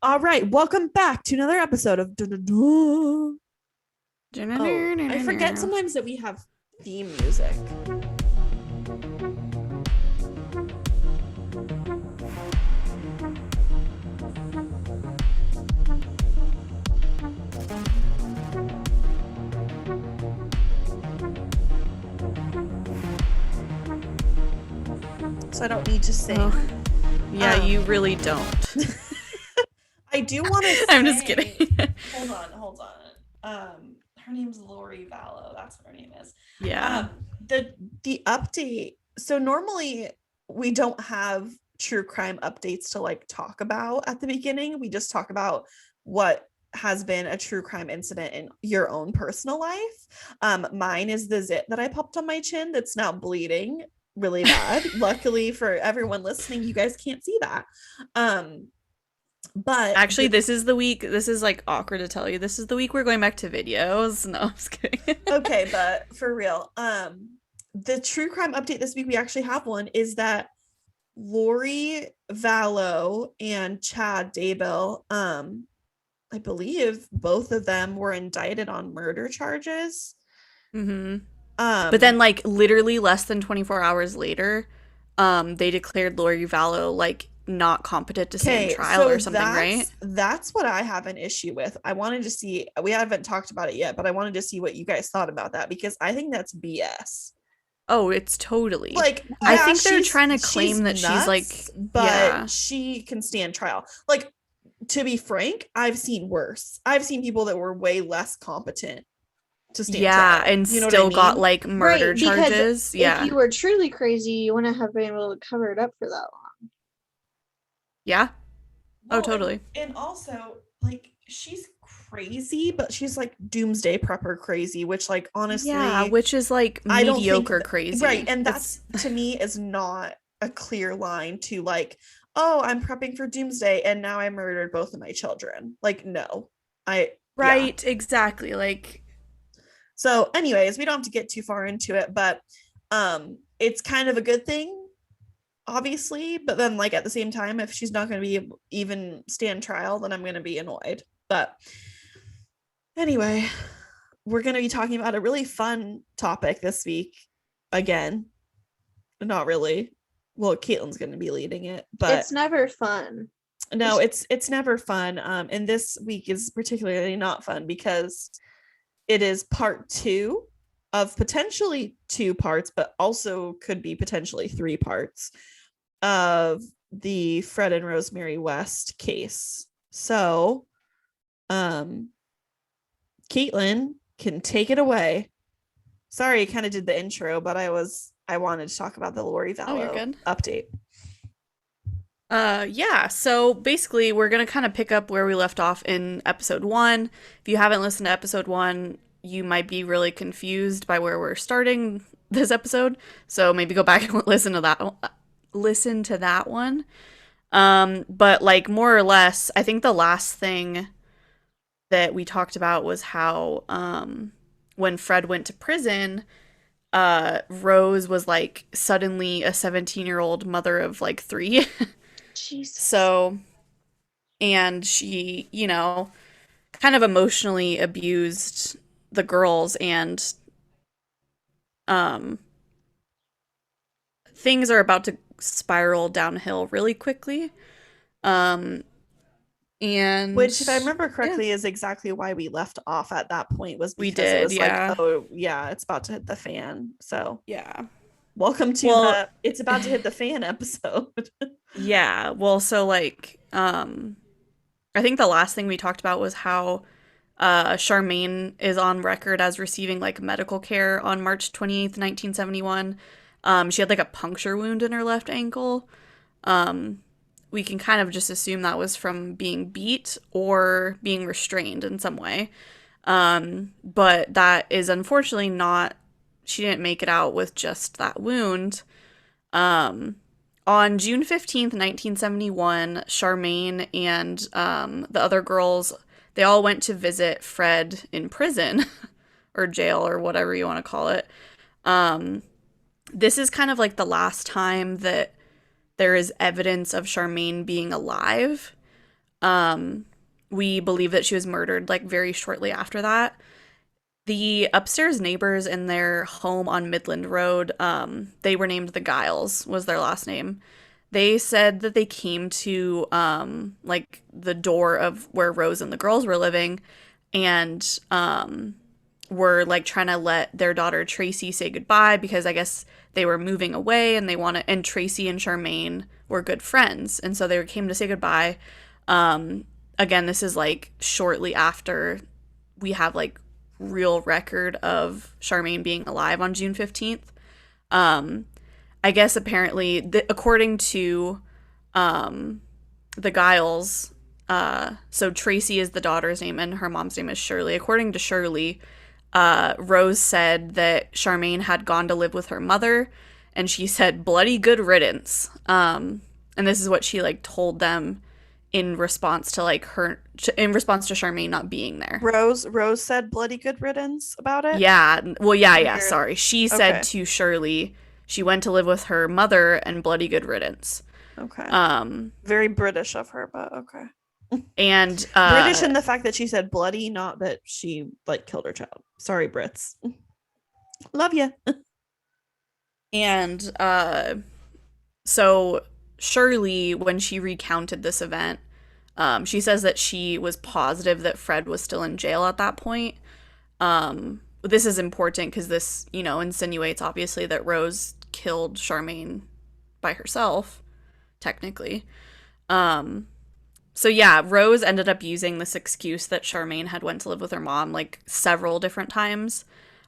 All right, welcome back to another episode of. Oh, I forget sometimes that we have theme music. So I don't need to sing. Oh, yeah, you really don't. I do want to say. I'm just kidding. Hold on. Her name's Lori Vallow. That's what her name is. Yeah. The update. So normally we don't have true crime updates to like talk about at the beginning. We just talk about what has been a true crime incident in your own personal life. Mine is the zit that I popped on my chin that's now bleeding really bad. Luckily for everyone listening, you guys can't see that. But Actually, this is like awkward to tell you. This is the week we're going back to videos. No, I'm just kidding. okay, but for real, the true crime update this week, we actually have one, is that Lori Vallow and Chad Daybell, I believe both of them were indicted on murder charges. Mm-hmm. But then, like, literally less than 24 hours later, they declared Lori Vallow, like, not competent to stand trial or something, right? That's what I have an issue with. I wanted to see, we haven't talked about it yet, but I wanted to see what you guys thought about that because I think that's BS. Oh, it's totally. Like, yeah, I think they're trying to claim that nuts, she's like, but yeah. she can stand trial. Like, to be frank, I've seen worse. I've seen people that were way less competent to stand trial. And you know still what I mean? got like murder right, charges. If you were truly crazy, you wouldn't have been able to cover it up for that long. Yeah. Well, oh, totally. And also, like, she's crazy, but she's like doomsday prepper crazy, which, like, honestly, yeah, which is like mediocre crazy, right? And that's to me is not a clear line to like, oh, I'm prepping for doomsday and now I murdered both of my children. Like, no, exactly, like. So, anyways, we don't have to get too far into it, but it's kind of a good thing, obviously, but then like at the same time, if she's not going to be even stand trial, then I'm going to be annoyed. But anyway, we're going to be talking about a really fun topic this week again. Not really. Well, Caitlin's going to be leading it, but it's never fun. No, it's never fun. And this week is particularly not fun because it is part 2 of potentially 2 parts, but also could be potentially 3 parts of the Fred and Rosemary West case. So, Caitlin can take it away. Sorry, I kind of did the intro, but I wanted to talk about the Lori Vallow update. Yeah, so basically we're gonna kind of pick up where we left off in episode 1. If you haven't listened to episode 1, you might be really confused by where we're starting this episode, so maybe go back and listen to that one. But like more or less, I think the last thing that we talked about was how when Fred went to prison, Rose was like suddenly a 17-year-old mother of like 3. Jesus. So, and she, kind of emotionally abused the girls, and things are about to spiral downhill really quickly. And which, if I remember correctly, is exactly why we left off at that point, was because it was like, oh yeah, it's about to hit the fan. So yeah. Welcome to the it's about to hit the fan episode. Yeah. Well, so like I think the last thing we talked about was how Charmaine is on record as receiving like medical care on March 28th, 1971. She had like a puncture wound in her left ankle. We can kind of just assume that was from being beat or being restrained in some way. But that is unfortunately not, she didn't make it out with just that wound. On June 15th, 1971, Charmaine and the other girls, they all went to visit Fred in prison or jail or whatever you want to call it. This is kind of like the last time that there is evidence of Charmaine being alive. We believe that she was murdered like very shortly after that. The upstairs neighbors in their home on Midland Road, they were named the Giles, was their last name. They said that they came to like the door of where Rose and the girls were living, and were like trying to let their daughter Tracy say goodbye because I guess they were moving away and they wanted, and Tracy and Charmaine were good friends, and so they came to say goodbye. Again, this is like shortly after we have like real record of Charmaine being alive on June 15th. I guess apparently, according to the Giles, so Tracy is the daughter's name and her mom's name is Shirley. According to Shirley, Rose said that Charmaine had gone to live with her mother, and she said, "Bloody good riddance." And this is what she like told them in response to like in response to Charmaine not being there. Rose said bloody good riddance about it. Yeah. Well, yeah. Weird. Sorry. She said Okay. to Shirley, she went to live with her mother and bloody good riddance. Okay. Um, Very British of her, but okay. and British in the fact that she said bloody, not that she like killed her child. Sorry, Brits. Love you. and so Shirley, when she recounted this event, she says that she was positive that Fred was still in jail at that point. This is important because this, you know, insinuates obviously that Rose killed Charmaine by herself, technically. So yeah, Rose ended up using this excuse that Charmaine had went to live with her mom like several different times.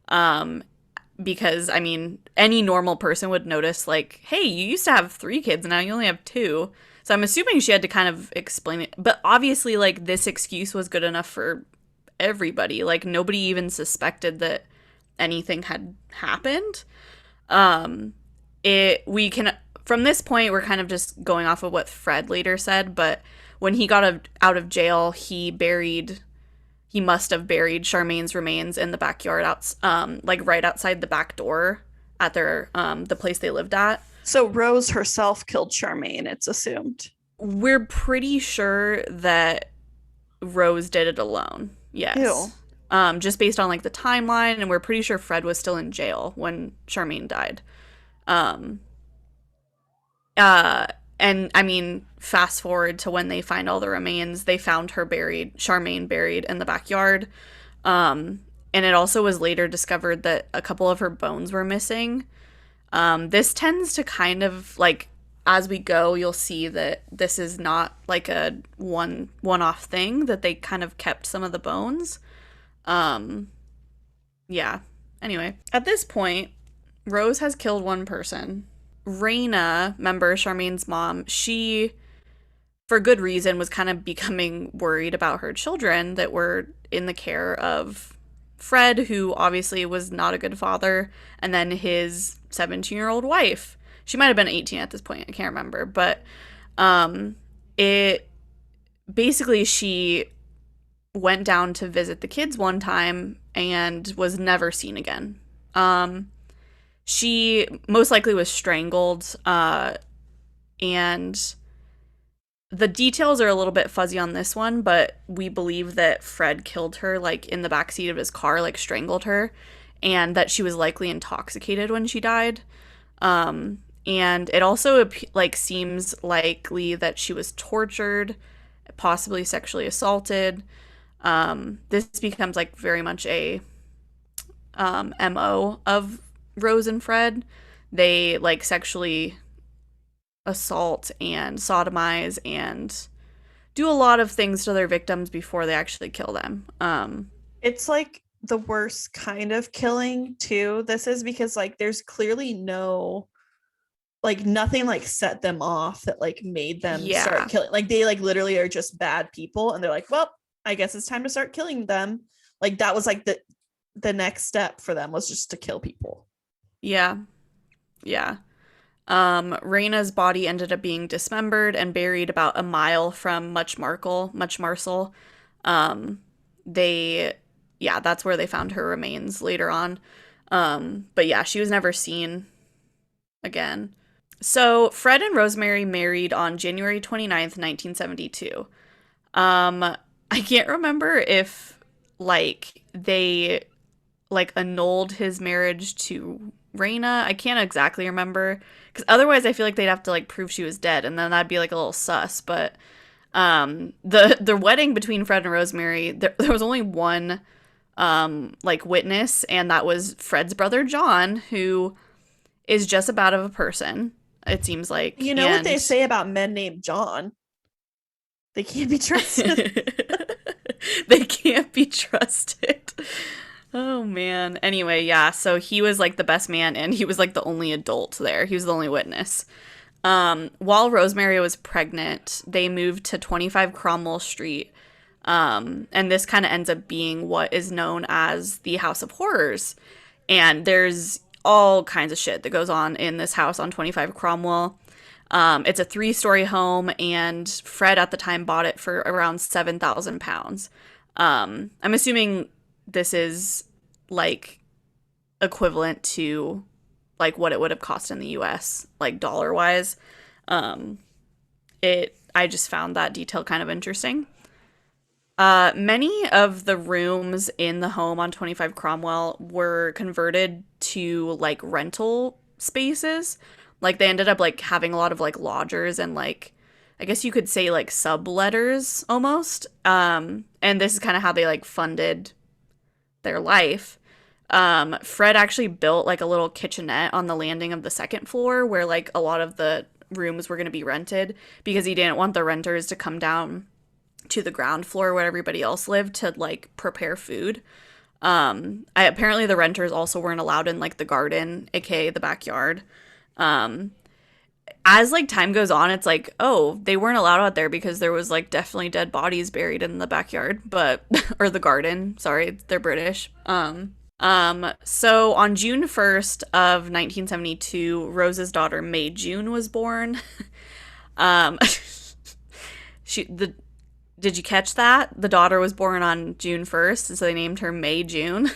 Because I mean, any normal person would notice like, hey, you used to have 3 kids and now you only have 2. So I'm assuming she had to kind of explain it. But obviously like this excuse was good enough for everybody. Like nobody even suspected that anything had happened. We can, from this point, we're kind of just going off of what Fred later said, but when he got out of jail, he must have buried Charmaine's remains in the backyard, like right outside the back door at their the place they lived at. So Rose herself killed Charmaine, it's assumed. We're pretty sure that Rose did it alone. Yes. Ew. Just based on like the timeline, and we're pretty sure Fred was still in jail when Charmaine died. And I mean, fast forward to when they find all the remains, they found Charmaine buried in the backyard. And it also was later discovered that a couple of her bones were missing. This tends to kind of like, as we go, you'll see that this is not like a one-off thing, that they kind of kept some of the bones. Yeah. Anyway, at this point, Rose has killed one person. Raina, remember Charmaine's mom, she, for good reason, was kind of becoming worried about her children that were in the care of Fred, who obviously was not a good father, and then his 17-year-old wife. She might have been 18 at this point, I can't remember, but it basically, she went down to visit the kids one time and was never seen again. She most likely was strangled, and the details are a little bit fuzzy on this one, but we believe that Fred killed her, like, in the backseat of his car, like, strangled her, and that she was likely intoxicated when she died. And it also, like, seems likely that she was tortured, possibly sexually assaulted. This becomes, like, very much a MO of Rose and Fred. They like sexually assault and sodomize and do a lot of things to their victims before they actually kill them. It's like the worst kind of killing too. This is because like there's clearly no like nothing like set them off that like made them start killing. Like they like literally are just bad people and they're like, well, I guess it's time to start killing them. Like that was like the next step for them was just to kill people. Yeah. Raina's body ended up being dismembered and buried about a mile from Much Marcle. That's where they found her remains later on. But yeah, she was never seen again. So Fred and Rosemary married on January 29th, 1972. I can't remember if like they like annulled his marriage to Reina. I can't exactly remember because otherwise I feel like they'd have to like prove she was dead, and then that'd be like a little sus. But the wedding between Fred and Rosemary, there was only one like witness, and that was Fred's brother John, who is just about of a person, it seems like. You know what they say about men named John? They can't be trusted. They can't be trusted. Oh man. Anyway, yeah, so he was like the best man, and he was like the only adult there. He was the only witness. While Rosemary was pregnant, they moved to 25 Cromwell Street. And this kind of ends up being what is known as the House of Horrors. And there's all kinds of shit that goes on in this house on 25 Cromwell. It's a 3-story home, and Fred at the time bought it for around £7,000. I'm assuming this is like equivalent to like what it would have cost in the US, like dollar wise. I just found that detail kind of interesting. Many of the rooms in the home on 25 Cromwell were converted to like rental spaces. Like they ended up like having a lot of like lodgers and like I guess you could say like subletters almost. And this is kind of how they like funded their life. Fred actually built like a little kitchenette on the landing of the second floor where like a lot of the rooms were going to be rented because he didn't want the renters to come down to the ground floor where everybody else lived to like prepare food. Apparently the renters also weren't allowed in like the garden, aka the backyard. As like time goes on, it's like, oh, they weren't allowed out there because there was like definitely dead bodies buried in the backyard, but or the garden. Sorry, they're British. So on June 1st of 1972, Rose's daughter May June was born. um, did you catch that? The daughter was born on June 1st, and so they named her May June.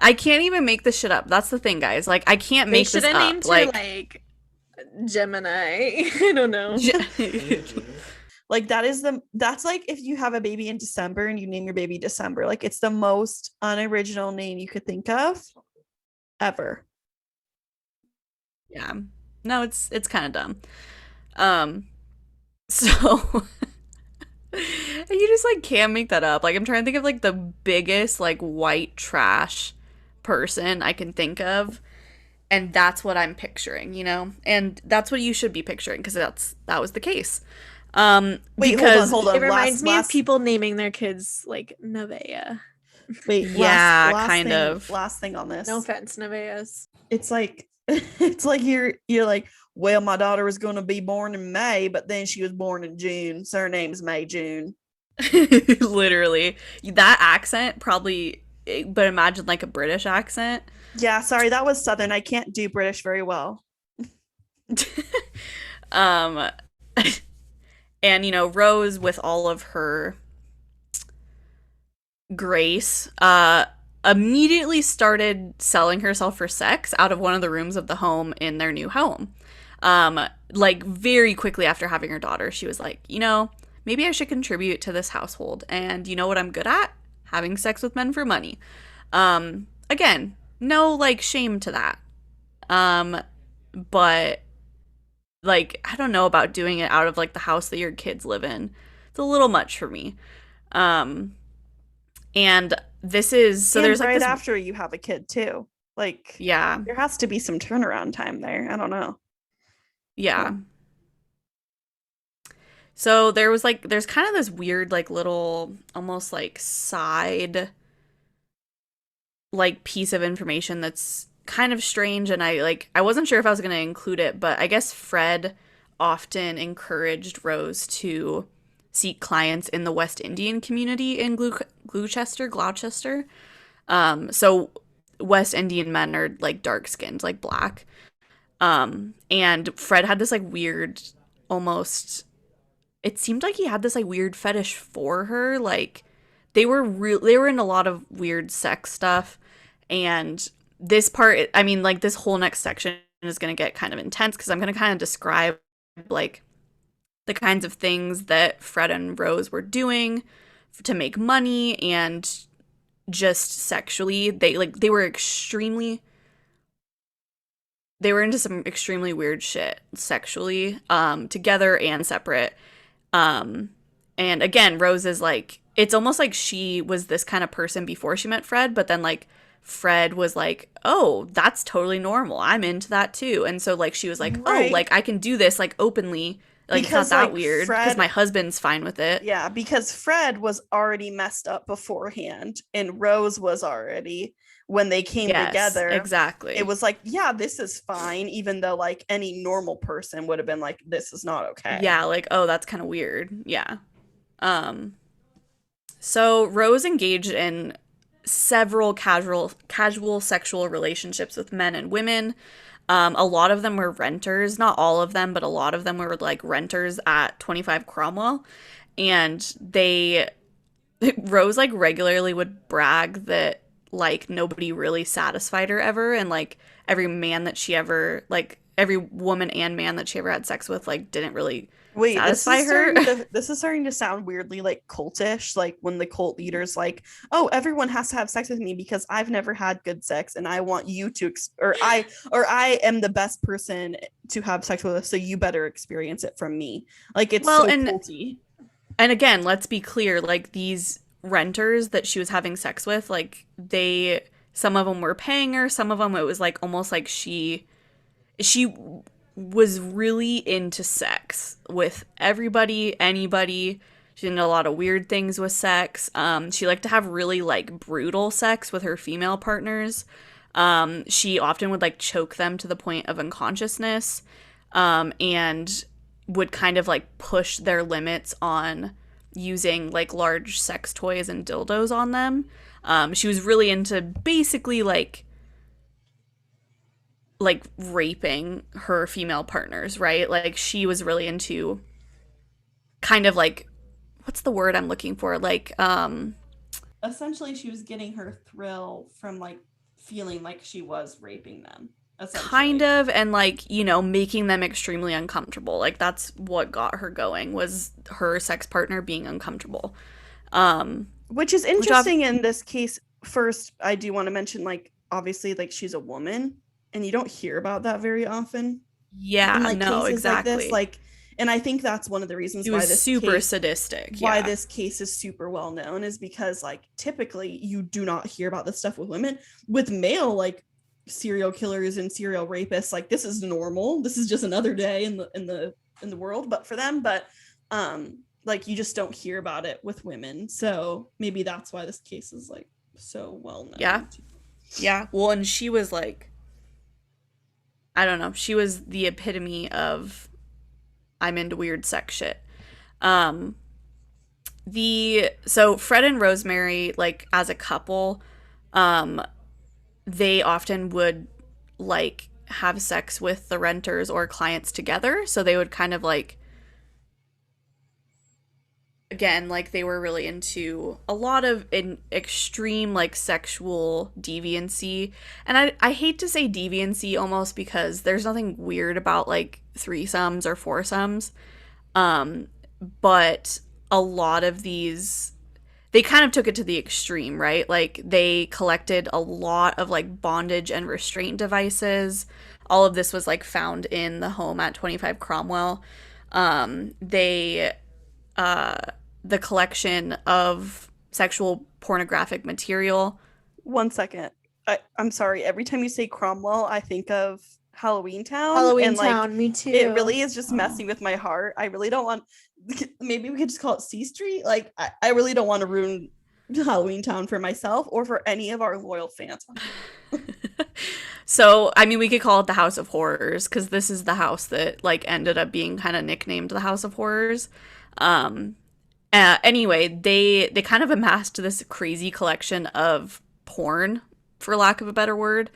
I can't even make this shit up. That's the thing, guys. Like, I can't make this up. They should have named her, like, Gemini. I don't know. Like, that's like if you have a baby in December and you name your baby December. Like, it's the most unoriginal name you could think of ever. Yeah. No, it's kind of dumb. So you just like can't make that up. Like I'm trying to think of like the biggest like white trash person I can think of, and that's what I'm picturing, you know? And that's what you should be picturing because that was the case. Wait, because hold on. It reminds me of people naming their kids like Nevaeh. Wait, yeah, last kind thing, of. Last thing on this. No offense, Nevaehs. It's like you're like, well, my daughter was going to be born in May, but then she was born in June, so her name's May June. Literally, that accent probably, but imagine like a British accent. Yeah, sorry, that was Southern. I can't do British very well. And you know, Rose, with all of her grace, immediately started selling herself for sex out of one of the rooms of the home in their new home. Like very quickly after having her daughter, she was like, you know, maybe I should contribute to this household. And you know what I'm good at? Having sex with men for money. Again, no like shame to that. But like, I don't know about doing it out of like the house that your kids live in. It's a little much for me. And this is so and there's right like this, after you have a kid too. Like, yeah, there has to be some turnaround time there. I don't know. yeah. So there's kind of this weird like little almost like side like piece of information that's kind of strange, and I wasn't sure if I was going to include it, but I guess Fred often encouraged Rose to seek clients in the West Indian community in Gloucester. So West Indian men are like dark skinned, like black. And Fred had this like weird, almost, it seemed like he had this like weird fetish for her. Like they were in a lot of weird sex stuff. And this part, I mean, like this whole next section is going to get kind of intense because I'm going to kind of describe like the kinds of things that Fred and Rose were doing to make money and just sexually. They were into some extremely weird shit sexually, together and separate. Um, and again, Rose is like, it's almost like she was this kind of person before she met Fred, but then like Fred was like, oh, that's totally normal. I'm into that too. And so like she was like, oh, Right. like I can do this like openly. Like it's not Because that like weird because Fred, my husband's fine with it. yeah, because Fred was already messed up beforehand and Rose was already, when they came Yes, together, it exactly. was like, yeah, this is fine, even though like any normal person would have been like, this is not okay. Yeah, like, oh, that's kind of weird. Yeah. Um, so Rose engaged in several casual sexual relationships with men and women. A lot of them were renters, not all of them, but a lot of them were like renters at 25 Cromwell. And they Rose like regularly would brag that like nobody really satisfied her ever, and like every man that she ever like every woman and man that she ever had sex with like didn't really Wait, satisfy her. this is starting to sound weirdly like cultish, like when the cult leaders like, oh, everyone has to have sex with me because I've never had good sex and I want you to or I am the best person to have sex with, so you better experience it from me. Like it's Well, so and culty. again, let's be clear, like these renters that she was having sex with, like they some of them were paying her, some of them it was like almost like she was really into sex with everybody, anybody. She did a lot of weird things with sex. She liked to have really like brutal sex with her female partners. She often would like choke them to the point of unconsciousness, and would kind of like push their limits on using like large sex toys and dildos on them. She was really into basically like raping her female partners, right? Like she was really into kind of like what's the word I'm looking for? Like Essentially, she was getting her thrill from like feeling like she was raping them, kind essentially. of, and like, you know, making them extremely uncomfortable. Like that's what got her going was her sex partner being uncomfortable. Um Which is which I've interesting in this case. First, I do want to mention like obviously like she's a woman and you don't hear about that very often in yeah, like no, cases like this, exactly. like, and I think that's one of the reasons She was super sadistic. why Yeah. this case is super well known, is because like typically you do not hear about this stuff with women. With male like serial killers and serial rapists, like this is normal, this is just another day in the world, but for them, but like you just don't hear about it with women, so maybe that's why this case is like so well Yeah. known. Yeah. Well, and she was like I don't know, she was the epitome of I'm into weird sex shit. Um the so Fred and Rosemary like as a couple, um they often would like have sex with the renters or clients together, so they would kind of like again like they were really into a lot of in extreme like sexual deviancy. And I hate to say deviancy almost because there's nothing weird about like threesomes or foursomes. um but a lot of these they kind of took it to the extreme, right? Like they collected a lot of like bondage and restraint devices. All of this was like found in the home at 25 Cromwell. They the collection of sexual pornographic material. 1 second. I'm sorry. Every time you say Cromwell, I think of Halloween Town, Halloween and like Town, me it too. really is just messing with my heart. I really don't want. Maybe we could just call it C Street. Like I really don't want to ruin Halloween Town for myself or for any of our loyal fans. So, I mean, we could call it the House of Horrors because this is the house that like ended up being kind of nicknamed the House of Horrors. Um, anyway, they kind of amassed this crazy collection of porn, for lack of a better word.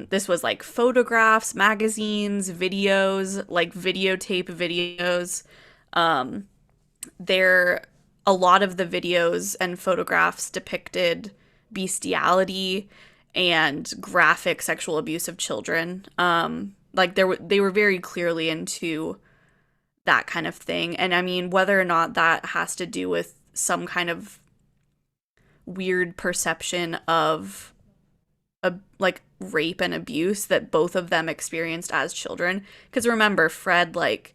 This was like photographs, magazines, videos, like videotape videos. Um, there, a lot of the videos and photographs depicted bestiality and graphic sexual abuse of children. Like they were very clearly into that kind of thing. And I mean, whether or not that has to do with some kind of weird perception of like rape and abuse that both of them experienced as children. Because remember, Fred, like,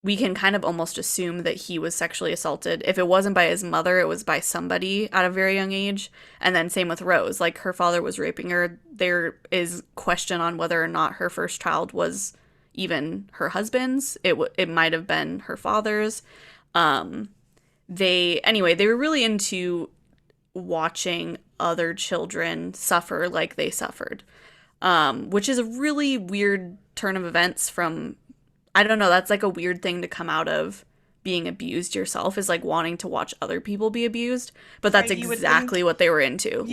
we can kind of almost assume that he was sexually assaulted. If it wasn't by his mother, it was by somebody at a very young age. And then same with Rose. Like, her father was raping her. There is question on whether or not her first child was even her husband's. It might have been her father's. They were really into watching other children suffer like they suffered, which is a really weird turn of events from, I don't know, that's like a weird thing to come out of being abused yourself, is like wanting to watch other people be abused. But that's Right, exactly what they were into.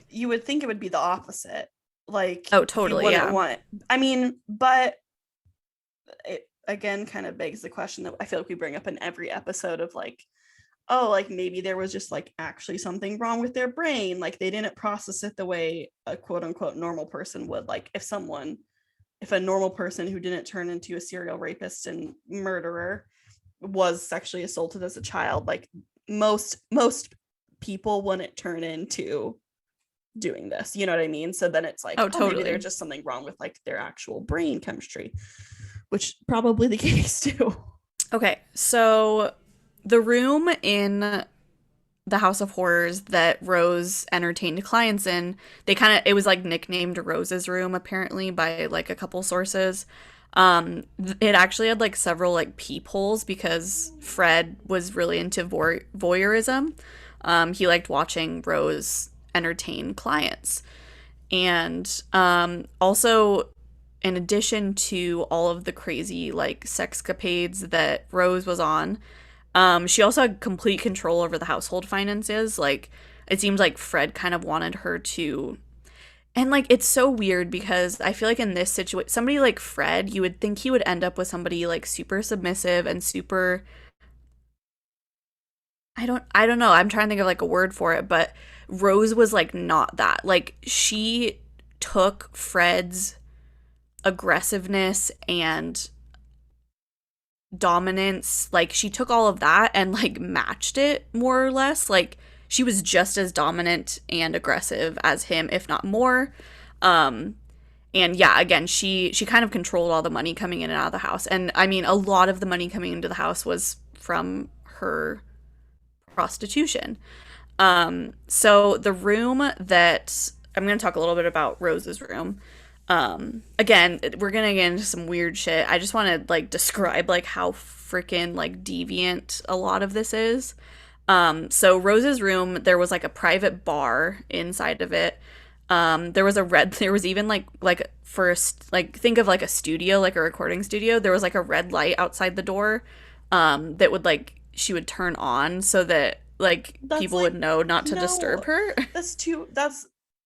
you would think it would be the opposite. Like, oh, totally, you wouldn't yeah. want. I mean, but it again kind of begs the question that I feel like we bring up in every episode of like, oh, like maybe there was just like actually something wrong with their brain. Like they didn't process it the way a quote unquote normal person would. Like if a normal person who didn't turn into a serial rapist and murderer was sexually assaulted as a child, like most people wouldn't turn into doing this, you know what I mean? So then it's like, Oh, oh, totally. maybe there's just something wrong with like their actual brain chemistry, which probably the case too. Okay, so the room in the House of Horrors that Rose entertained clients in, it was like nicknamed Rose's room apparently by like a couple sources. It actually had like several like peepholes because Fred was really into voyeurism. He liked watching Rose entertain clients. And also, in addition to all of the crazy like sexcapades that Rose was on, she also had complete control over the household finances. Like, it seems like Fred kind of wanted her to. And, like, it's so weird because I feel like in this situation, somebody like Fred, you would think he would end up with somebody, like, super submissive and super. I don't know. I'm trying to think of, like, a word for it, but Rose was, like, not that. Like, she took Fred's aggressiveness and dominance, like she took all of that and like matched it more or less. Like she was just as dominant and aggressive as him, if not more. And yeah, again, she kind of controlled all the money coming in and out of the house. And I mean, a lot of the money coming into the house was from her prostitution. So the room that I'm going to talk a little bit about Rose's room. Again, we're gonna get into some weird shit. I just want to like describe like how freaking like deviant a lot of this is. So Rose's room, there was like a private bar inside of it. There was even like first, like think of like a studio, like a recording studio. There was like a red light outside the door, that would like, she would turn on so that like people like, would know not to no, disturb her.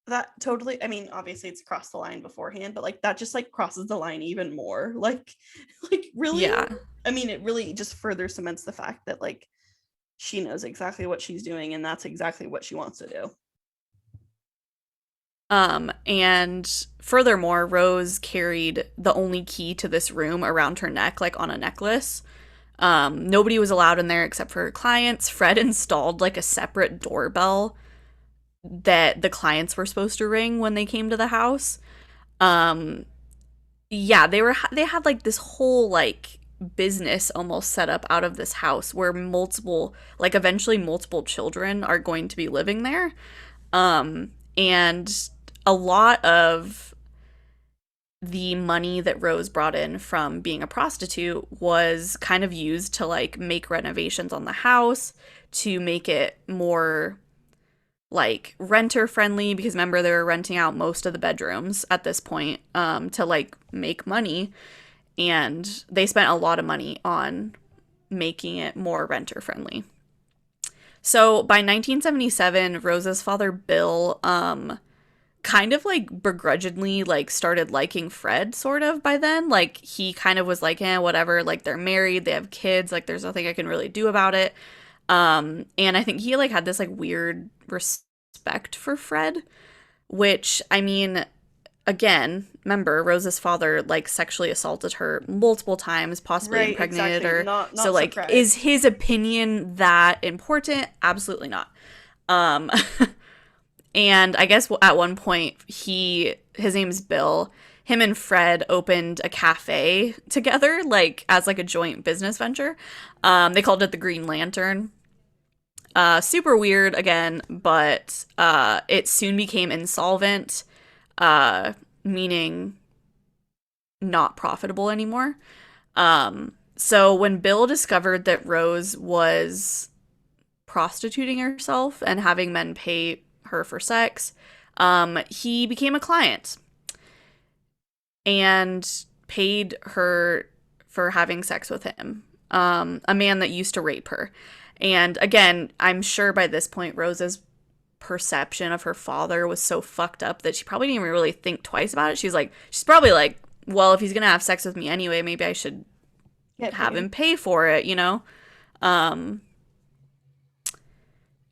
That totally, I mean, obviously it's crossed the line beforehand, but like that just like crosses the line even more. Like really? Yeah. I mean, it really just further cements the fact that like she knows exactly what she's doing and that's exactly what she wants to do. And furthermore, Rose carried the only key to this room around her neck, like on a necklace. Nobody was allowed in there except for her clients. Fred installed like a separate doorbell that the clients were supposed to ring when they came to the house. Yeah, they had like this whole like business almost set up out of this house where eventually multiple children are going to be living there. And a lot of the money that Rose brought in from being a prostitute was kind of used to like make renovations on the house to make it more like renter friendly, because remember they were renting out most of the bedrooms at this point, to like make money, and they spent a lot of money on making it more renter friendly. So by 1977, Rose's father Bill kind of like begrudgingly like started liking Fred sort of by then. Like he kind of was like, whatever, like they're married, they have kids, like there's nothing I can really do about it. And I think he like had this like weird respect for Fred, which I mean, again, remember, Rose's father like sexually assaulted her multiple times, possibly Right, impregnated exactly. her. So Not like, is surprised. his opinion that important? Absolutely not. Um, and I guess at one point his name's Bill. Him and Fred opened a cafe together, like as like a joint business venture. They called it the Green Lantern. Super weird again, but it soon became insolvent, meaning not profitable anymore. So when Bill discovered that Rose was prostituting herself and having men pay her for sex, he became a client and paid her for having sex with him. A man that used to rape her. And again, I'm sure by this point, Rose's perception of her father was so fucked up that she probably didn't even really think twice about it. She's probably like, well, if he's gonna have sex with me anyway, maybe I should Get have paid. him pay for it, you know? Um,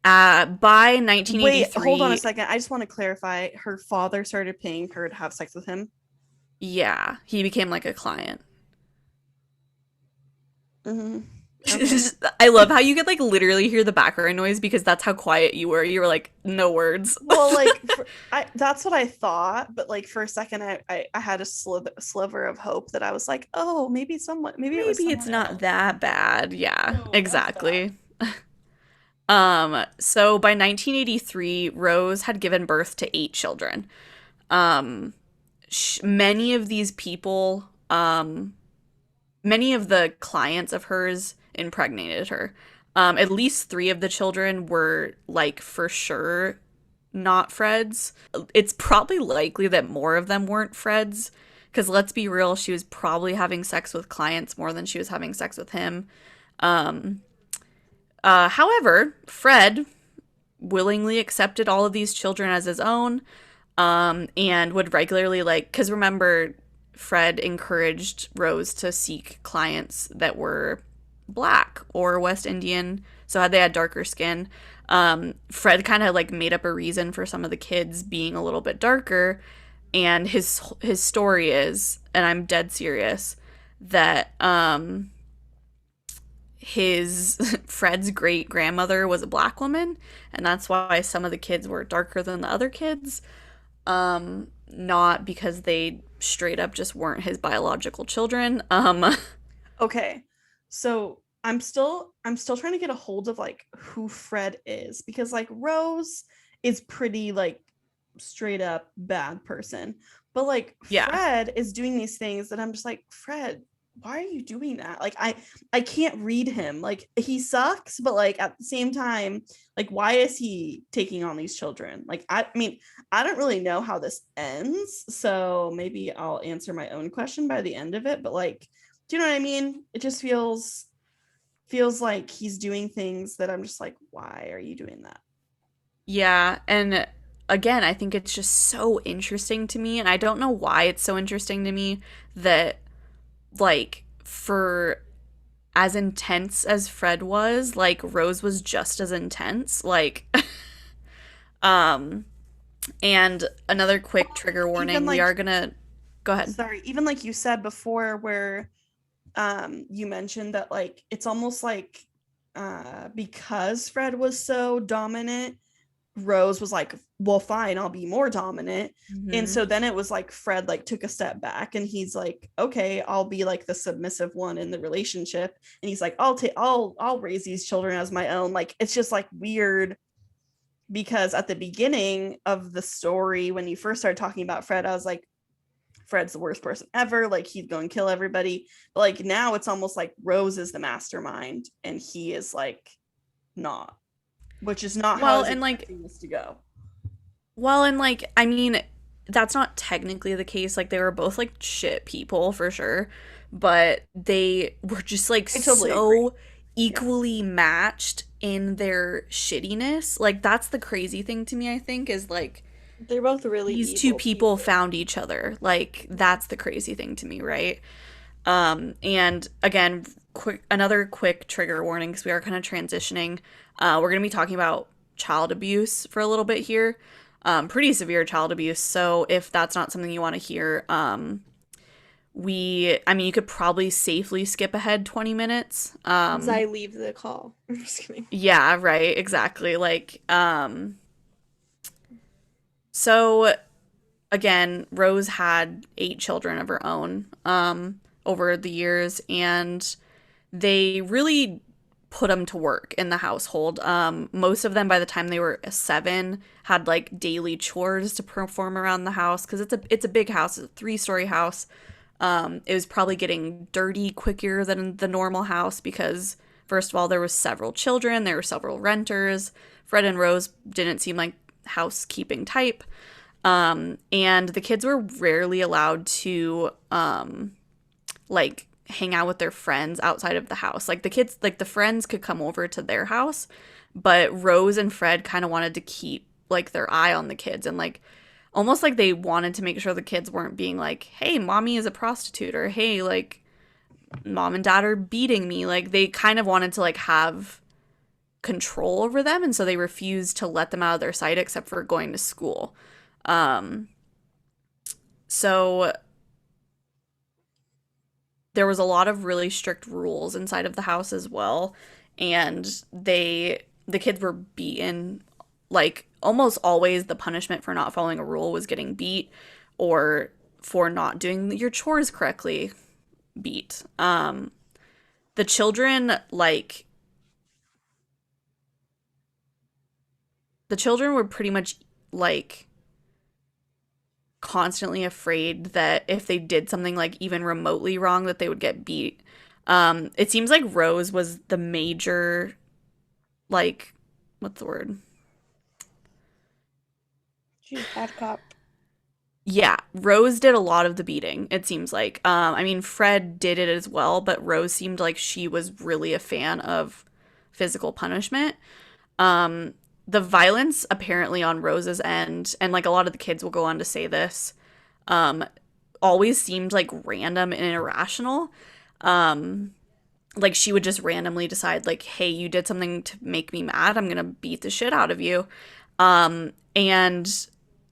by Wait, hold on a 1983, second. I just want to clarify. Her father started paying her to have sex with him. yeah, he became like a client. Hmm. Okay. I love how you could like literally hear the background noise because that's how quiet you were. You were like, no words. Well, like that's what I thought, but like for a second, I had a sliver of hope that I was like, oh, maybe it was Maybe it's someone not else. that bad. Yeah, No, that's bad. exactly. So by 1983, Rose had given birth to 8 children. Um, many of these people, many of the clients of hers impregnated her. At least 3 of the children were like for sure not Fred's. It's probably likely that more of them weren't Fred's, because let's be real, she was probably having sex with clients more than she was having sex with him. Um, however, Fred willingly accepted all of these children as his own, and would regularly like, because remember, Fred encouraged Rose to seek clients that were black or West Indian, so had they had darker skin. Fred kind of like made up a reason for some of the kids being a little bit darker, and his story is, and I'm dead serious, that his Fred's great grandmother was a black woman, and that's why some of the kids were darker than the other kids. Not because they straight up just weren't his biological children. Okay. So I'm still trying to get a hold of like who Fred is because like Rose is pretty like straight up bad person. But like Yeah. Fred is doing these things that I'm just like, Fred, why are you doing that? Like I can't read him. Like he sucks, but like at the same time, like why is he taking on these children? Like I mean, I don't really know how this ends, so maybe I'll answer my own question by the end of it, but like do you know what I mean? It just feels like he's doing things that I'm just like, why are you doing that? Yeah, and again, I think it's just so interesting to me, and I don't know why it's so interesting to me that like for as intense as Fred was, like Rose was just as intense. Like um and another quick trigger Even warning, we like are gonna go ahead. sorry, even like you said before where you mentioned that like it's almost like because Fred was so dominant, Rose was like, well, fine, I'll be more dominant. And Hmm. so then it was like Fred like took a step back and he's like, okay, I'll be like the submissive one in the relationship. And he's like, I'll raise these children as my own. Like it's just like weird because at the beginning of the story, when you first started talking about Fred, I was like, Fred's the worst person ever. Like he'd go and kill everybody. But like now it's almost like Rose is the mastermind and he is like not, which is not how I Well, was and like expecting this to go. I mean, that's not technically the case. Like they were both like shit people for sure, but they were just like I totally agree. so Yeah. equally matched in their shittiness. Like that's the crazy thing to me, I think, is like They're both really these two evil people people. found each other. Like that's the crazy thing to me, right? And again, another quick trigger warning because we are kind of transitioning. We're going to be talking about child abuse for a little bit here. pretty severe child abuse. So if that's not something you want to hear, I mean, you could probably safely skip ahead 20 minutes. As I leave the call. I'm just kidding. Yeah, right, exactly. So again, Rose had 8 children of her own, over the years, and they really put them to work in the household. Most of them, by the time they were 7, had like daily chores to perform around the house because it's a big house, it's a 3-story house. It was probably getting dirty quicker than the normal house because, first of all, there was several children, there were several renters. Fred and Rose didn't seem like housekeeping type. And the kids were rarely allowed to like hang out with their friends outside of the house. Like the kids, like the friends could come over to their house, but Rose and Fred kind of wanted to keep like their eye on the kids and like almost like they wanted to make sure the kids weren't being like, "Hey, mommy is a prostitute," or "Hey, like mom and dad are beating me." Like they kind of wanted to like have control over them, and so they refused to let them out of their sight except for going to school. So there was a lot of really strict rules inside of the house as well, and the kids were beaten. Like almost always the punishment for not following a rule was getting beat, or for not doing your chores correctly, beat. The children like the children were pretty much like constantly afraid that if they did something like even remotely wrong that they would get beat. It seems like Rose was the major, like, what's the word? She's bad cop. Yeah, Rose did a lot of the beating, it seems like. I mean, Fred did it as well, but Rose seemed like she was really a fan of physical punishment. The violence apparently on Rose's end, and like a lot of the kids will go on to say this, always seemed like random and irrational. Like she would just randomly decide like, "Hey, you did something to make me mad. I'm gonna beat the shit out of you." And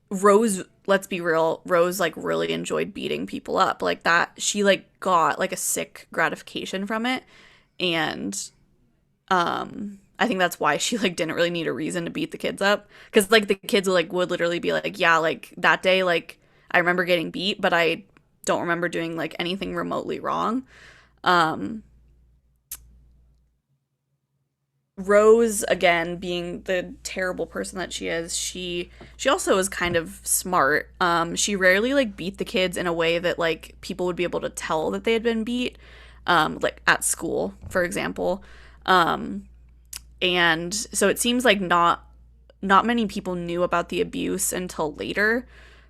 Rose, let's be real, Rose like really enjoyed beating people up. Like that she like got like a sick gratification from it. And I think that's why she like didn't really need a reason to beat the kids up because like the kids would literally be like, yeah, like that day like I remember getting beat, but I don't remember doing like anything remotely wrong. Rose, again, being the terrible person that she is, she also is kind of smart. She rarely like beat the kids in a way that like people would be able to tell that they had been beat, like at school, for example. And so it seems like not many people knew about the abuse until later.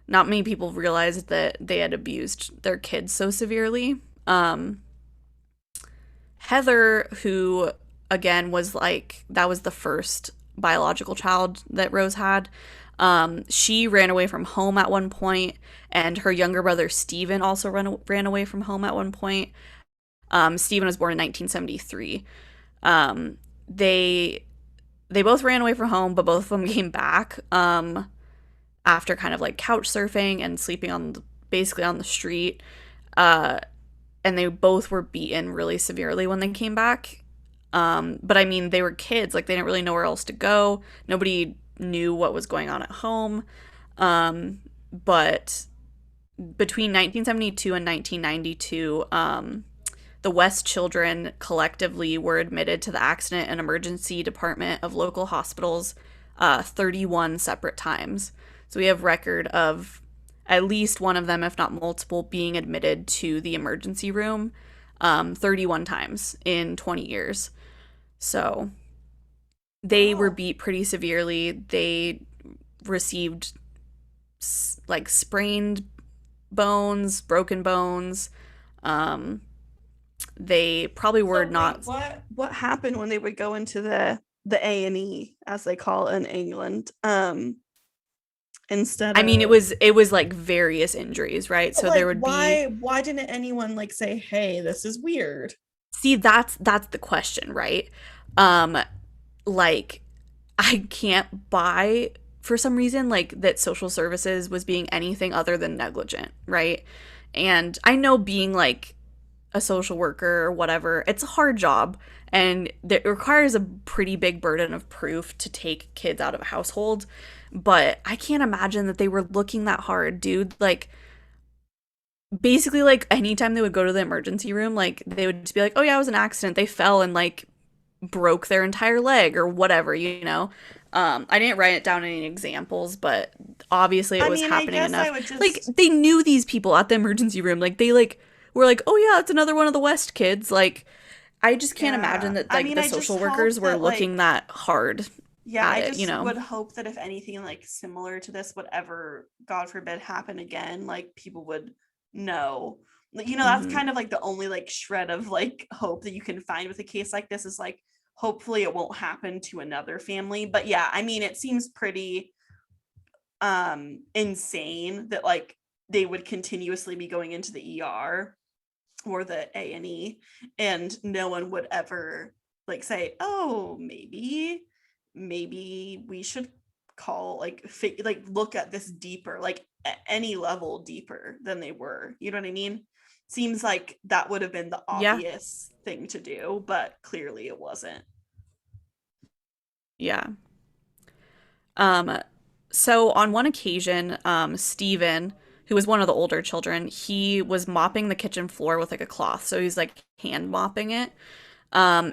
Not many people realized that they had abused their kids so severely. Heather, who again was like that was the first biological child that Rose had. She ran away from home at one point, and her younger brother Stephen also ran away from home at one point. Stephen was born in 1973. They both ran away from home, but both of them came back after kind of like couch surfing and sleeping basically on the street. And they both were beaten really severely when they came back. But I mean, they were kids, like they didn't really know where else to go. Nobody knew what was going on at home. But between 1972 and 1992, the West children collectively were admitted to the accident and emergency department of local hospitals 31 separate times. So we have record of at least one of them, if not multiple, being admitted to the emergency room 31 times in 20 years. So they were beat pretty severely. They received like sprained bones, broken bones. They probably were not. What happened when they would go into the A&E, as they call it in England, instead I mean, of, it was like various injuries, right? So like, there would be. Why didn't anyone like say, "Hey, this is weird"? See, that's the question, right? Like I can't buy for some reason, like, that social services was being anything other than negligent, right? And I know being like a social worker or whatever, it's a hard job and it requires a pretty big burden of proof to take kids out of a household. But I can't imagine that they were looking that hard, dude. Like, basically, like, anytime they would go to the emergency room, like, they would just be like, oh, yeah, it was an accident. They fell and, like, broke their entire leg or whatever, you know? I didn't write it down any examples, but obviously it I was mean, I happening guess I enough. would just Like, they knew these people at the emergency room. Like, they, like, were like, oh, yeah, it's another one of the West kids. Like, I just can't yeah. imagine that, I like, mean, the I just social hope workers were that looking like that hard yeah, at I it, you just know? would hope that if anything like similar to this would ever, God forbid, happen again, like people would know. You know, that's Hmm. kind of like the only like shred of like hope that you can find with a case like this is like hopefully it won't happen to another family. But yeah, I mean, it seems pretty insane that like they would continuously be going into the ER or the A&E and no one would ever like say, "Oh, maybe we should call like like look at this deeper, like any level deeper than they were." You know what I mean? Seems like that would have been the Yeah, obvious thing to do, but clearly it wasn't. yeah. Um, so on one occasion, Stephen, who was one of the older children, he was mopping the kitchen floor with like a cloth. So he's like hand mopping it.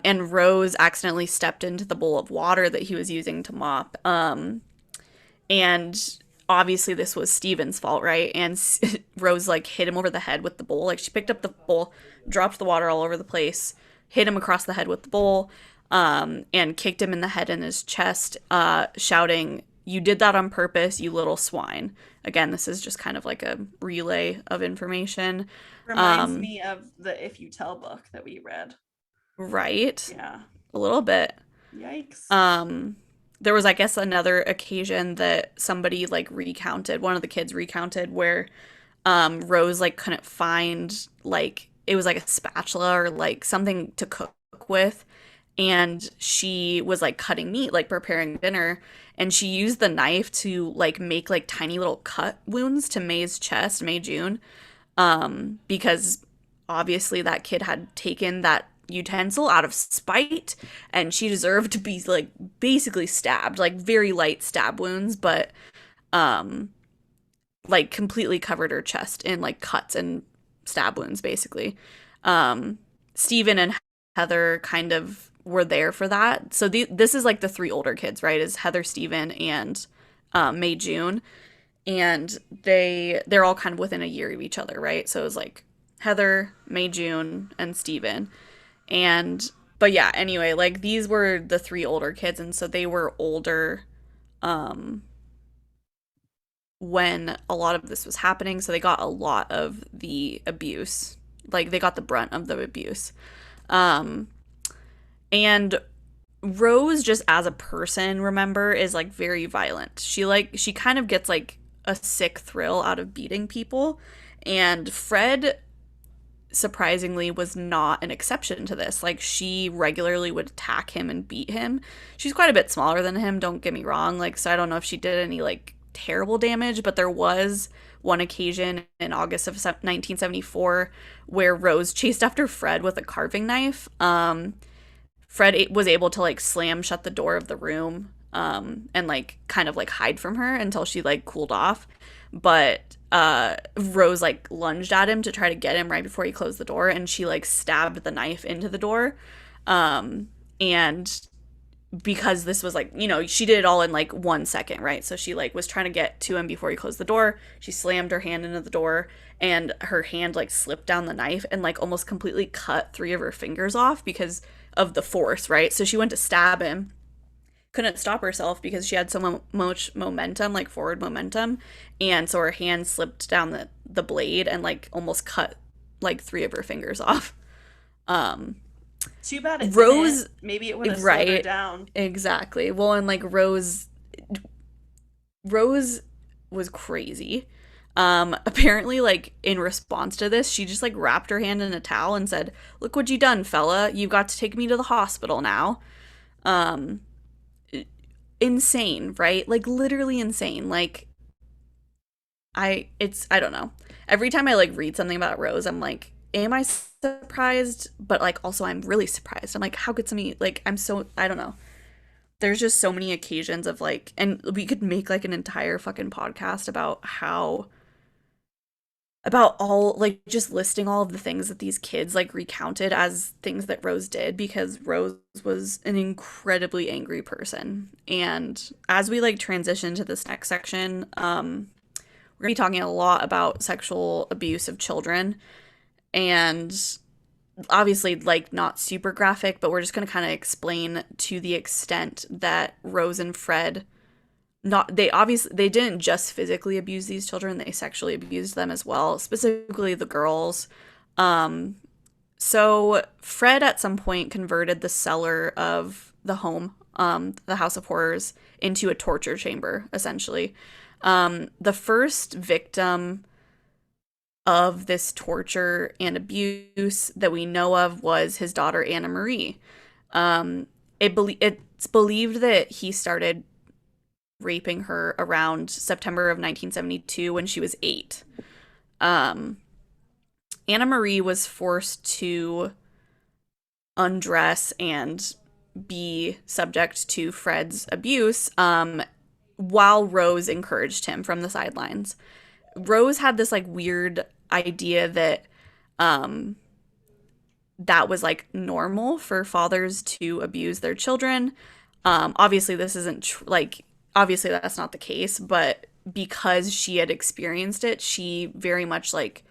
And Rose accidentally stepped into the bowl of water that he was using to mop. And obviously this was Steven's fault, right? And Rose like hit him over the head with the bowl. Like she picked up the bowl, dropped the water all over the place, hit him across the head with the bowl, and kicked him in the head and his chest, shouting, "You did that on purpose, you little swine." Again, this is just kind of like a relay of information. Reminds Um, me of the If You Tell book that we read. right? Yeah. A little bit. Yikes. Um, there was, I guess, another occasion that somebody like recounted, one of the kids recounted where Rose like couldn't find like it was like a spatula or like something to cook with, and she was like cutting meat, like preparing dinner, and she used the knife to like make like tiny little cut wounds to May's chest, May June, because obviously that kid had taken that utensil out of spite and she deserved to be like basically stabbed, like very light stab wounds, but um like completely covered her chest in like cuts and stab wounds basically. um Stephen and Heather kind of were there for that. So this is like the three older kids, right? Is Heather, Stephen, and May June, and they're all kind of within a year of each other, right? So it was like Heather, May June, and Steven. And but yeah, anyway, like these were the three older kids, and so they were older um when a lot of this was happening, so they got a lot of the abuse. Like they got the brunt of the abuse. Um and Rose just as a person, remember, is like very violent. She kind of gets like a sick thrill out of beating people. And Fred surprisingly was not an exception to this. Like she regularly would attack him and beat him. She's quite a bit smaller than him, don't get me wrong. Like so I don't know if she did any like terrible damage, but there was one occasion in August of 1974 where Rose chased after Fred with a carving knife. Fred was able to like slam shut the door of the room, and like kind of like hide from her until she like cooled off. But Rose like lunged at him to try to get him right before he closed the door, and she like stabbed the knife into the door. And because this was like, you know, she did it all in like 1 second, right? So she like was trying to get to him before he closed the door. She slammed her hand into the door and her hand like slipped down the knife and like almost completely cut three of her fingers off because of the force, right? So she went to stab him, couldn't stop herself because she had so much momentum, like forward momentum, and so her hand slipped down the blade and like almost cut like three of her fingers off. Um, Too bad it Rose, didn't. Maybe it would have slowed her right? down. Exactly. Well, and like Rose was crazy. Apparently, like in response to this, she just like wrapped her hand in a towel and said, "Look what you done, fella. You've got to take me to the hospital now." Um, insane, right? Like literally insane. Like I don't know. Every time I like read something about Rose, I'm like, am I surprised? But like also I'm really surprised. I'm like, how could somebody like I don't know. There's just so many occasions of like, and we could make like an entire fucking podcast about about all like just listing all of the things that these kids like recounted as things that Rose did, because Rose was an incredibly angry person. And as we like transition to this next section, we're gonna be talking a lot about sexual abuse of children, and obviously like not super graphic, but we're just gonna kind of explain to the extent that Rose and Fred not they obviously they didn't just physically abuse these children, they sexually abused them as well, specifically the girls. um so Fred at some point converted the cellar of the home, the House of Horrors, into a torture chamber essentially. The first victim of this torture and abuse that we know of was his daughter Anna Marie. It's believed that he started raping her around September of 1972 when she was 8. Um, Anna Marie was forced to undress and be subject to Fred's abuse, while Rose encouraged him from the sidelines. Rose had this like weird idea that um, that was like normal for fathers to abuse their children. Obviously, this isn't like obviously that's not the case, but because she had experienced it, she very much like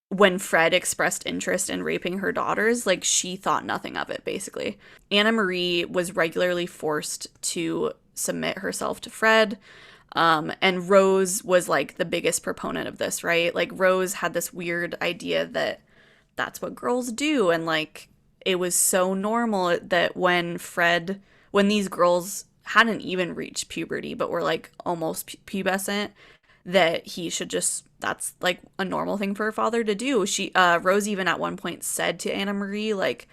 when Fred expressed interest in raping her daughters, like she thought nothing of it, basically. Anna Marie was regularly forced to submit herself to Fred. And Rose was like the biggest proponent of this, right? Like Rose had this weird idea that that's what girls do. And like it was so normal that when these girls hadn't even reached puberty, but were like almost pubescent, that he should just that's like a normal thing for a father to do. Rose even at one point said to Anna Marie, like,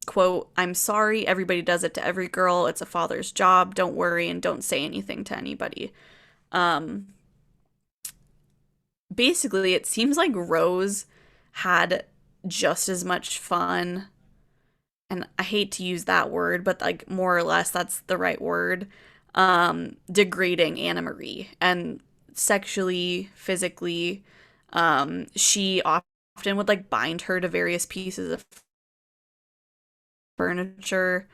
quote, "I'm sorry, everybody does it to every girl. It's a father's job. Don't worry and don't say anything to anybody." Um, Basically, it seems like Rose had just as much fun, and I hate to use that word, but like more or less that's the right word, degrading Anna Marie and sexually, physically. She often would like bind her to various pieces of furniture,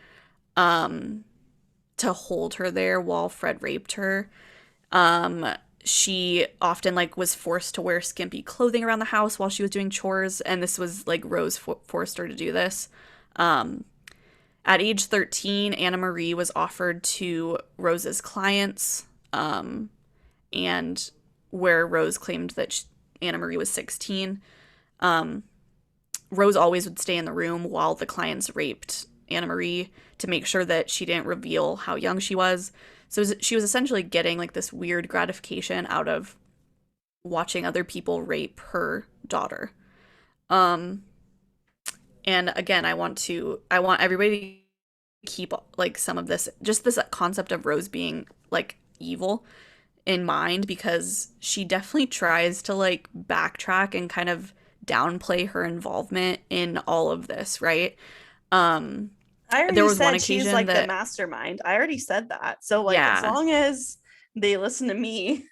um, to hold her there while Fred raped her. Um, she often like was forced to wear skimpy clothing around the house while she was doing chores, and this was like Rose forced her to do this. Um, at age 13, Anna Marie was offered to Rose's clients, and where Rose claimed that Anna Marie was 16. Um, Rose always would stay in the room while the clients raped Anna Marie to make sure that she didn't reveal how young she was. So she was essentially getting like this weird gratification out of watching other people rape her daughter. Um, and again, I want everybody to keep like some of this, just this concept of Rose being like evil in mind, because she definitely tries to like backtrack and kind of downplay her involvement in all of this, right? Um, I there already was one said she's occasion like the that, mastermind. I already said that. So like as yeah, long as they listen to me.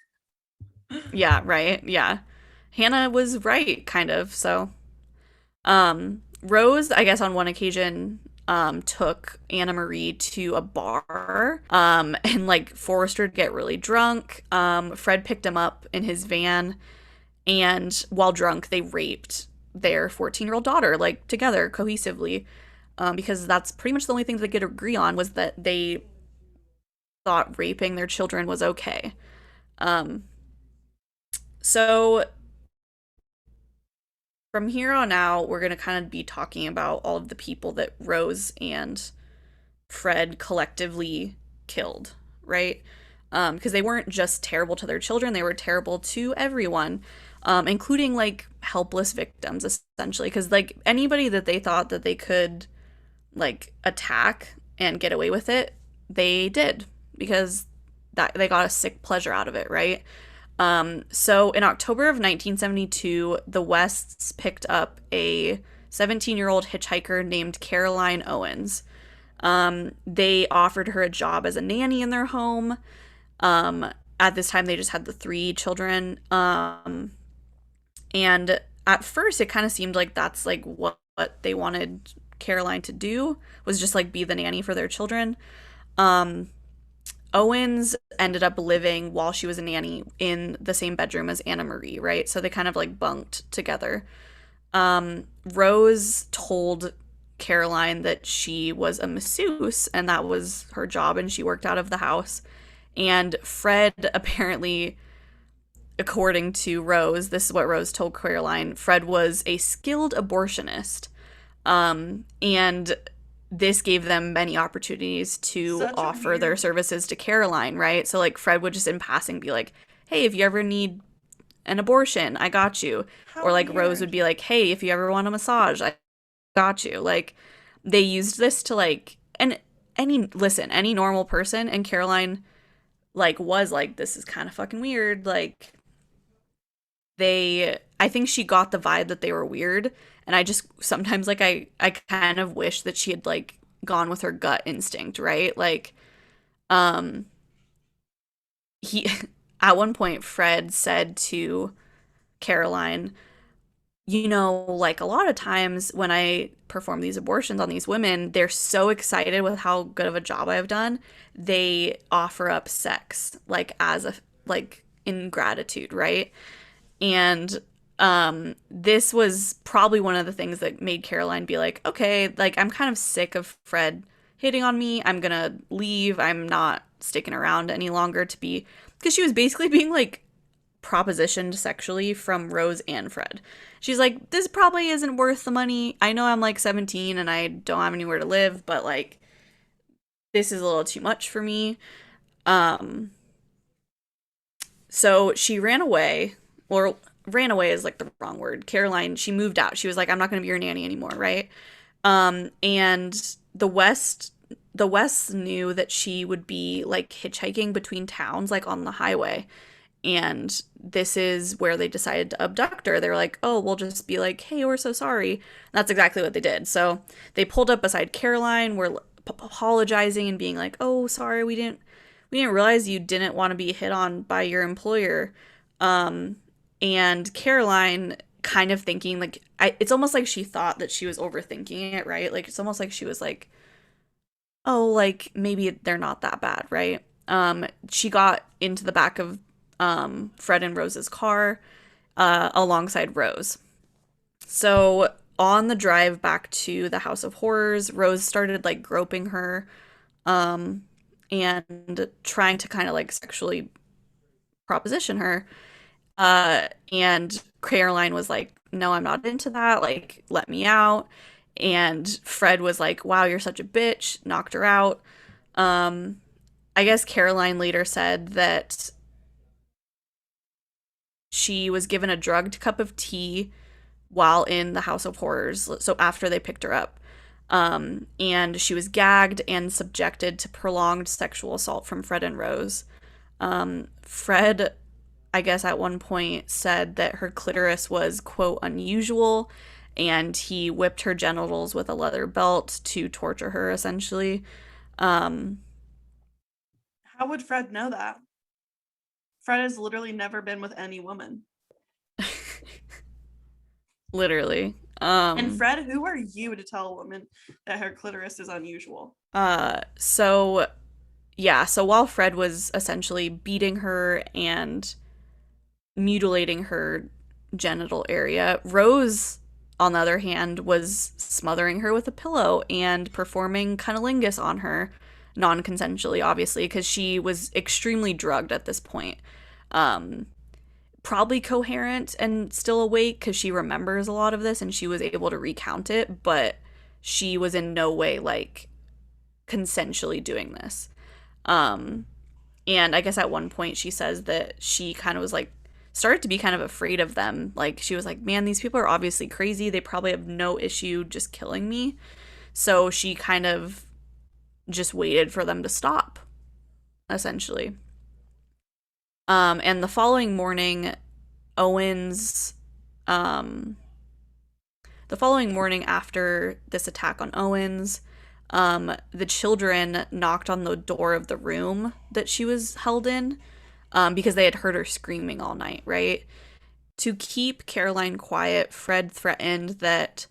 yeah, right, yeah. Hannah was right, kind of. So, Rose, I guess on one occasion, took Anna Marie to a bar, and like forced her to get really drunk. Fred picked him up in his van, and while drunk, they raped their 14-year-old daughter, like together, cohesively, because that's pretty much the only thing they could agree on, was that they thought raping their children was okay. Um, so from here on out, we're going to kind of be talking about all of the people that Rose and Fred collectively killed, right? Because they weren't just terrible to their children, they were terrible to everyone, including like helpless victims, essentially. Because like anybody that they thought that they could like attack and get away with it, they did because that they got a sick pleasure out of it, right? So in October of 1972, the Wests picked up a 17-year-old hitchhiker named Caroline Owens. They offered her a job as a nanny in their home. At this time, they just had the three children. And at first, it kind of seemed like that's like what they wanted Caroline to do was just like be the nanny for their children. Um, Owens ended up living while she was a nanny in the same bedroom as Anna Marie, right? So they kind of like bunked together. Rose told Caroline that she was a masseuse and that was her job and she worked out of the house. And Fred apparently, according to Rose, this is what Rose told Caroline, Fred was a skilled abortionist. And this gave them many opportunities to Such a offer their weird. services to Caroline, right? So like Fred would just in passing be like, "Hey, if you ever need an abortion, I got you." How Or like Rose would weird. be like, "Hey, if you ever want a massage, I got you." Like they used this to like and any normal person and Caroline like was like this is kind of fucking weird. Like they I think she got the vibe that they were weird and I just sometimes like I kind of wish that she had like gone with her gut instinct, right? Like um he at one point Fred said to Caroline, you know, like a lot of times when I perform these abortions on these women, they're so excited with how good of a job I've done, they offer up sex like as a like in gratitude, right? And this was probably one of the things that made Caroline be like, okay, like I'm kind of sick of Fred hitting on me. I'm gonna leave. I'm not sticking around any longer to be because she was basically being like propositioned sexually from Rose and Fred. She's like, this probably isn't worth the money. I know I'm like 17 and I don't have anywhere to live, but like this is a little too much for me. Um, so she ran away, or ran away is like the wrong word. Caroline, she moved out. She was like, I'm not going to be your nanny anymore, right? And the Wests knew that she would be like hitchhiking between towns, like on the highway. And this is where they decided to abduct her. They were like, oh, we'll just be like, hey, we're so sorry. And that's exactly what they did. So they pulled up beside Caroline, were apologizing and being like, oh, sorry, we didn't realize you didn't want to be hit on by your employer. Um, and Caroline kind of thinking like it's almost like she thought that she was overthinking it, right? Like it's almost like she was like, oh, like maybe they're not that bad, right? She got into the back of Fred and Rose's car alongside Rose. So on the drive back to the House of Horrors, Rose started like groping her um, and trying to kind of like sexually proposition her. And Caroline was like, no, I'm not into that. Like, let me out. And Fred was like, wow, you're such a bitch, knocked her out. Um, I guess Caroline later said that she was given a drugged cup of tea while in the House of Horrors, so after they picked her up. And she was gagged and subjected to prolonged sexual assault from Fred and Rose. Fred, I guess, at one point said that her clitoris was, quote, unusual, and he whipped her genitals with a leather belt to torture her, essentially. Um, How would Fred know that? Fred has literally never been with any woman. literally. And Fred, who are you to tell a woman that her clitoris is unusual? So yeah, so while Fred was essentially beating her and mutilating her genital area, Rose, on the other hand, was smothering her with a pillow and performing cunnilingus on her, non-consensually, obviously, because she was extremely drugged at this point. Um, Probably coherent and still awake because she remembers a lot of this and she was able to recount it, but she was in no way like consensually doing this. Um, and I guess at one point she says that she kind of was like, started to be kind of afraid of them. Like she was like, man, these people are obviously crazy. They probably have no issue just killing me. So she kind of just waited for them to stop, essentially. And the following morning, Owens, um, the following morning after this attack on Owens, the children knocked on the door of the room that she was held in, because they had heard her screaming all night, right? To keep Caroline quiet, Fred threatened that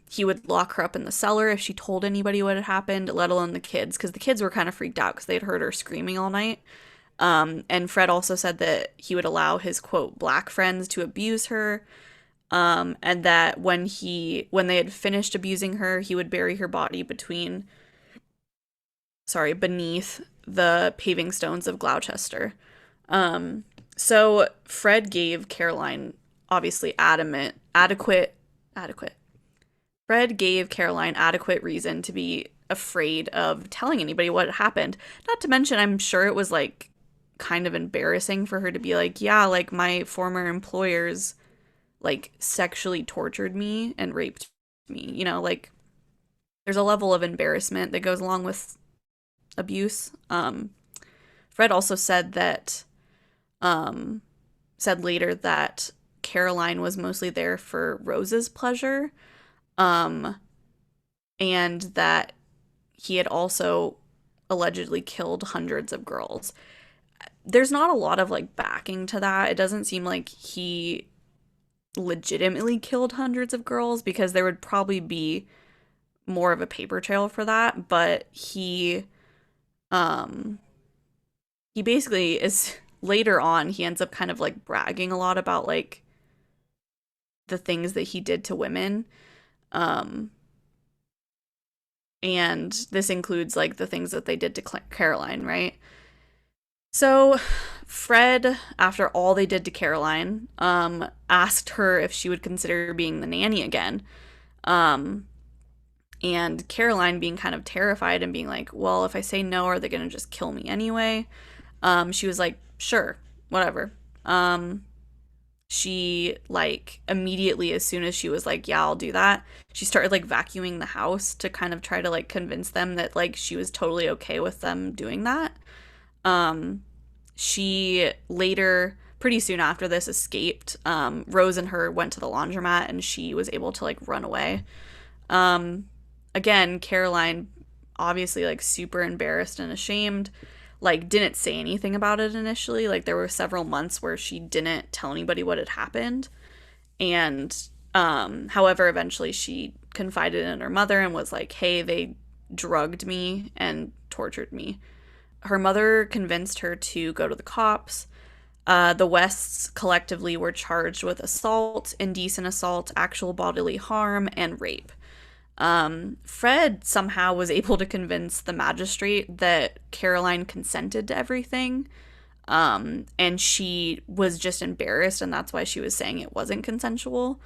he would lock her up in the cellar if she told anybody what had happened, let alone the kids, because the kids were kind of freaked out because they'd heard her screaming all night. And Fred also said that he would allow his, quote, black friends to abuse her, and that when they had finished abusing her, he would bury her body beneath the paving stones of Gloucester. So Fred gave Caroline obviously adequate. Fred gave Caroline adequate reason to be afraid of telling anybody what had happened. Not to mention, I'm sure it was like kind of embarrassing for her to be like, yeah, like my former employers like sexually tortured me and raped me. You know, like there's a level of embarrassment that goes along with abuse. Fred also said later that Caroline was mostly there for Rose's pleasure, and that he had also allegedly killed hundreds of girls. There's not a lot of like backing to that. It doesn't seem like he legitimately killed hundreds of girls, because there would probably be more of a paper trail for that, but he basically is later on he ends up kind of like bragging a lot about like the things that he did to women, and this includes like the things that they did to Caroline, right? So Fred, after all they did to Caroline, asked her if she would consider being the nanny again. And Caroline, being kind of terrified and being like, well, if I say no, are they going to just kill me anyway? She was like, sure, whatever. She, like, immediately, as soon as she was like, yeah, I'll do that, she started, like, vacuuming the house to kind of try to, like, convince them that, like, she was totally okay with them doing that. She later, pretty soon after this, escaped. Rose and her went to the laundromat, and she was able to, like, run away. Again, Caroline, obviously, like, super embarrassed and ashamed, like, didn't say anything about it initially. Like, there were several months where she didn't tell anybody what had happened. And, however, eventually she confided in her mother and was like, hey, they drugged me and tortured me. Her mother convinced her to go to the cops. The Wests collectively were charged with assault, indecent assault, actual bodily harm, and rape. Fred somehow was able to convince the magistrate that Caroline consented to everything, and she was just embarrassed, and that's why she was saying it wasn't consensual.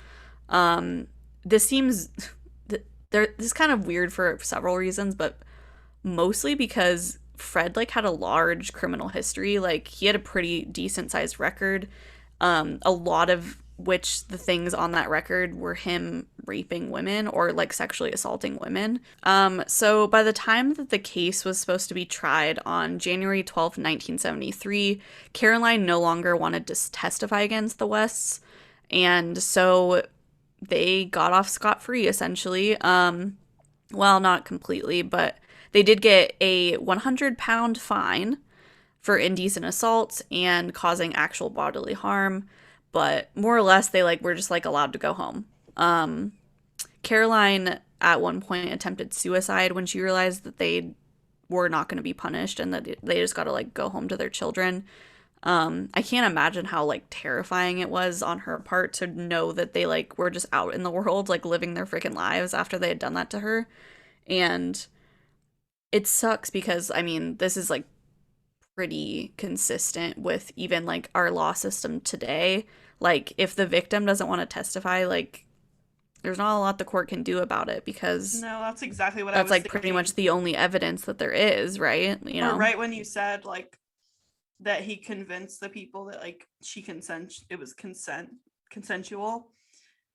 This seems this is kind of weird for several reasons, but mostly because Fred like had a large criminal history. Like, he had a pretty decent sized record, a lot of which the things on that record were him raping women or like sexually assaulting women. So by the time that the case was supposed to be tried on January 12th, 1973, Caroline no longer wanted to testify against the Wests, and so they got off scot-free, essentially. Well, not completely, but they did get a 100-pound fine for indecent assault and causing actual bodily harm, but more or less they like were just like allowed to go home. Caroline at one point attempted suicide when she realized that they were not going to be punished and that they just got to like go home to their children. I can't imagine how like terrifying it was on her part to know that they like were just out in the world like living their freaking lives after they had done that to her. And it sucks because, I mean, this is like pretty consistent with even like our law system today. Like, if the victim doesn't want to testify, like, there's not a lot the court can do about it, because No, that's exactly what I was that's like thinking. pretty much the only evidence that there is, right? You know, Or right when you said like that he convinced the people that like it was consensual.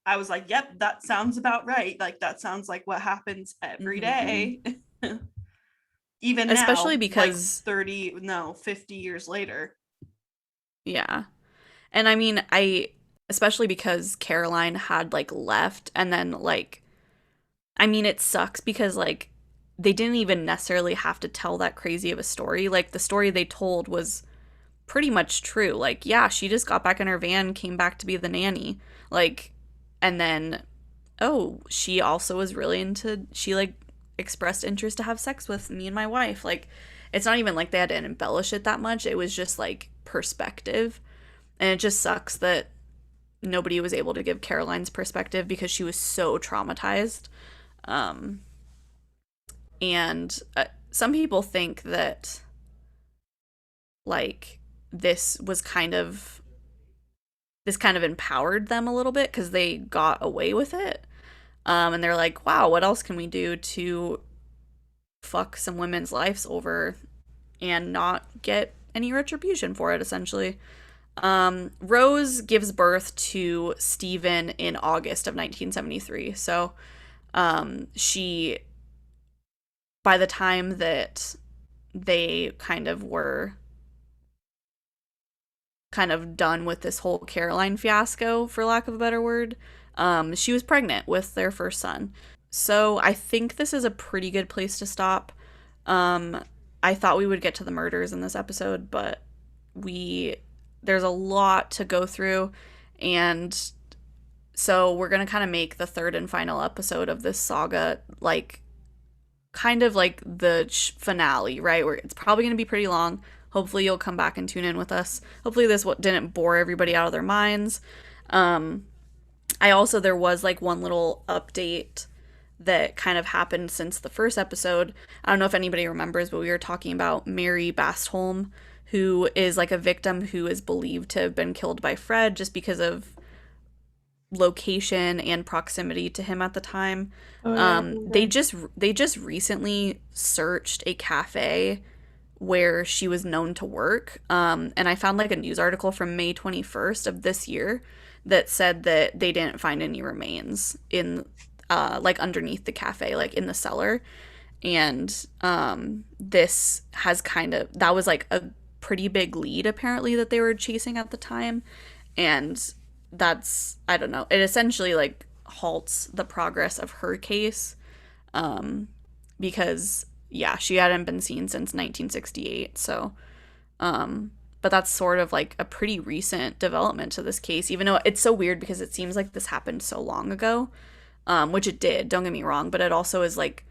I was like, yep, that sounds about right. Like, that sounds like what happens every day. Even now, especially like because 30, no, 50 years later. yeah. And I mean, I especially because Caroline had like left and then like I mean, it sucks because like they didn't even necessarily have to tell that crazy of a story. Like the story they told was pretty much true. Like, yeah, she just got back in her van, came back to be the nanny. Like, and then, oh, she also was really into, she like expressed interest to have sex with me and my wife. Like, it's not even like they had to embellish it that much. It was just like perspective. And it just sucks that nobody was able to give Caroline's perspective because she was so traumatized. Um, and some people think that, like, this was kind of this kind of empowered them a little bit because they got away with it. And they're like, wow, what else can we do to fuck some women's lives over and not get any retribution for it, essentially? Rose gives birth to Stephen in August of 1973. So she, by the time that they kind of were kind of done with this whole Caroline fiasco, for lack of a better word, she was pregnant with their first son. So I think this is a pretty good place to stop. Um, I thought we would get to the murders in this episode, but we there's a lot to go through, and so we're gonna kind of make the third and final episode of this saga like kind of like the finale, right? Where it's probably gonna be pretty long. Hopefully you'll come back and tune in with us. Hopefully this didn't bore everybody out of their minds. Um, I also there was like one little update that kind of happened since the first episode. I don't know if anybody remembers, but we were talking about Mary Bastholm, who is like a victim who is believed to have been killed by Fred just because of location and proximity to him at the time. Oh, yeah, I They remember. just recently searched a cafe where she was known to work. And I found like a news article from May 21st of this year that said that they didn't find any remains in like underneath the cafe, like in the cellar. And this has kind of that was like a pretty big lead apparently that they were chasing at the time. And that's I don't know. It essentially like halts the progress of her case um because yeah, she hadn't been seen since 1968. So, but that's sort of like a pretty recent development to this case, even though it's so weird because it seems like this happened so long ago, which it did, don't get me wrong, but it also is like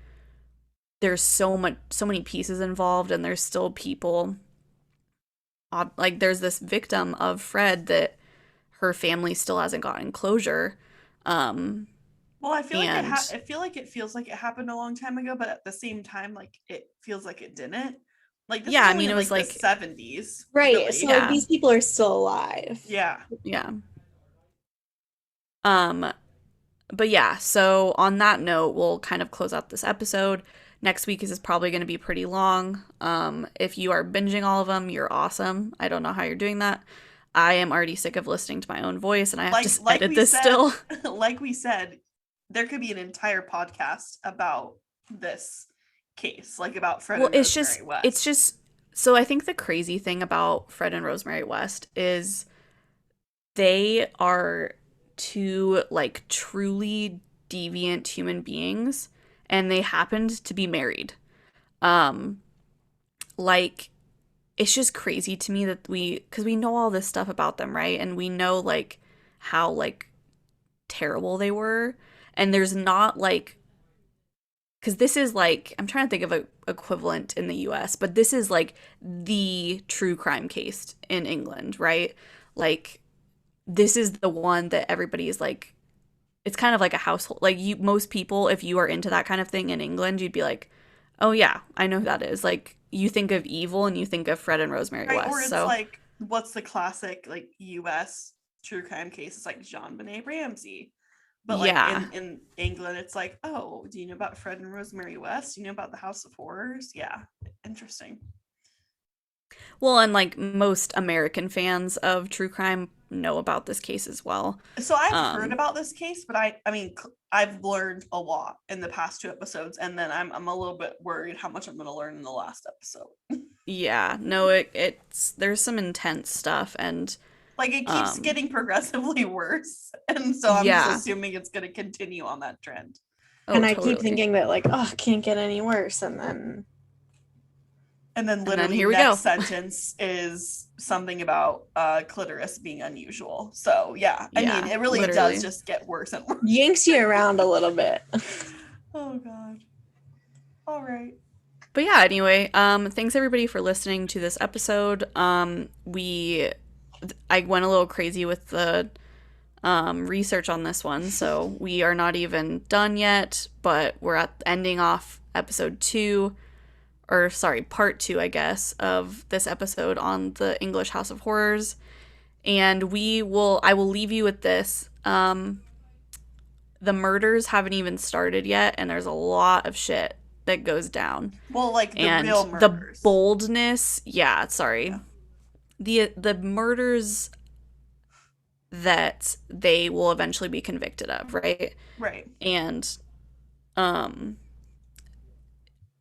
there's so many pieces involved, and there's still people, like there's this victim of Fred that her family still hasn't gotten closure. Um, Well, I feel like and I feel like it feels like it happened a long time ago, but at the same time, like it feels like it didn't. Like this yeah, was I only mean, in it was like the like, 70s, Right. So really. like yeah, these people are still alive. Yeah. yeah. Um, but yeah, so on that note, we'll kind of close out this episode. Next week is probably going to be pretty long. If you are binging all of them, you're awesome. I don't know how you're doing that. I am already sick of listening to my own voice, and I have to Like edit we this said, still. like we said, there could be an entire podcast about this case, like about Fred Well, and Rosemary it's West. just, so I think the crazy thing about Fred and Rosemary West is they are two like truly deviant human beings, and they happened to be married. Um, like it's just crazy to me that because we know all this stuff about them, right? And we know like how like terrible they were. And there's not like, because this is like, I'm trying to think of a equivalent in the US, but this is like the true crime case in England, right? Like, this is the one that everybody is like, it's kind of like a household. Like, most people, if you are into that kind of thing in England, you'd be like, oh, yeah, I know who that is. Like, you think of evil and you think of Fred and Rosemary Right. Or West. it's So, like, what's the classic like US true crime case? It's like John Benet Ramsey. But like yeah. in England, it's like, oh, do you know about Fred and Rosemary West? Do you know about the House of Horrors? Yeah. Interesting. Well, and like most American fans of true crime know about this case as well. So I've heard about this case, but I mean, I've learned a lot in the past 2 episodes, and then I'm a little bit worried how much I'm going to learn in the last episode. Yeah, no, it's there's some intense stuff, and like it keeps getting progressively worse, and so I'm just assuming it's going to continue on that trend. Oh, and I keep thinking that like, oh, it can't get any worse, and then literally here we next go. sentence is something about clitoris being unusual. So yeah, I mean, it really does just get worse and worse. Yanks you around a little bit. Oh god. All right. But yeah, anyway, thanks everybody for listening to this episode. I went a little crazy with the research on this one, so we are not even done yet, but we're ending off episode 2, or sorry, part 2, I guess, of this episode on the English House of Horrors. And I will leave you with this. The murders haven't even started yet, and there's a lot of shit that goes down. Well, like the real murders. The boldness, the murders that they will eventually be convicted of, right? Right. And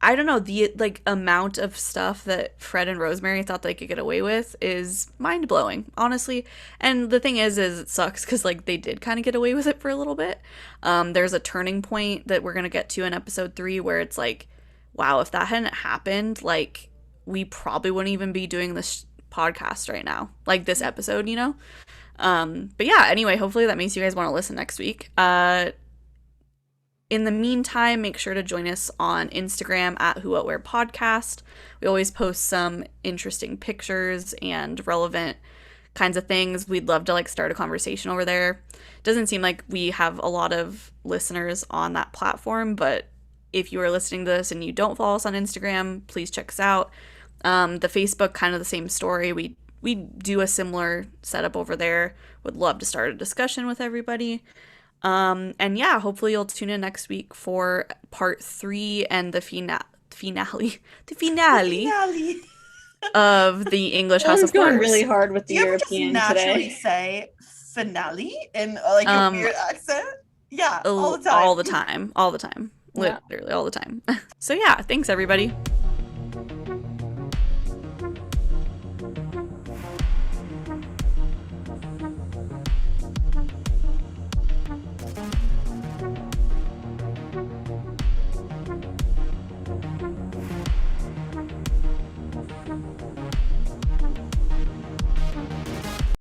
I don't know, the like amount of stuff that Fred and Rosemary thought they could get away with is mind-blowing, honestly. And the thing is it sucks because like they did kind of get away with it for a little bit. There's a turning point that we're gonna get to in episode 3 where it's like, wow, if that hadn't happened, like we probably wouldn't even be doing this podcast right now, like this episode, you know. But yeah, anyway, hopefully that makes you guys want to listen next week. In the meantime, make sure to join us on Instagram at Who What Where Podcast. We always post some interesting pictures and relevant kinds of things. We'd love to like start a conversation over there. Doesn't seem like we have a lot of listeners on that platform, but if you are listening to this and you don't follow us on Instagram, please check us out. The Facebook, kind of the same story. We do a similar setup over there. Would love to start a discussion with everybody. And yeah, hopefully you'll tune in next week for part 3 and the finale of the English House of Horrors. Going really hard with the European European just naturally today. Say finale in like a weird accent. Yeah, all the time. All the time. Literally all the time. So yeah, thanks everybody.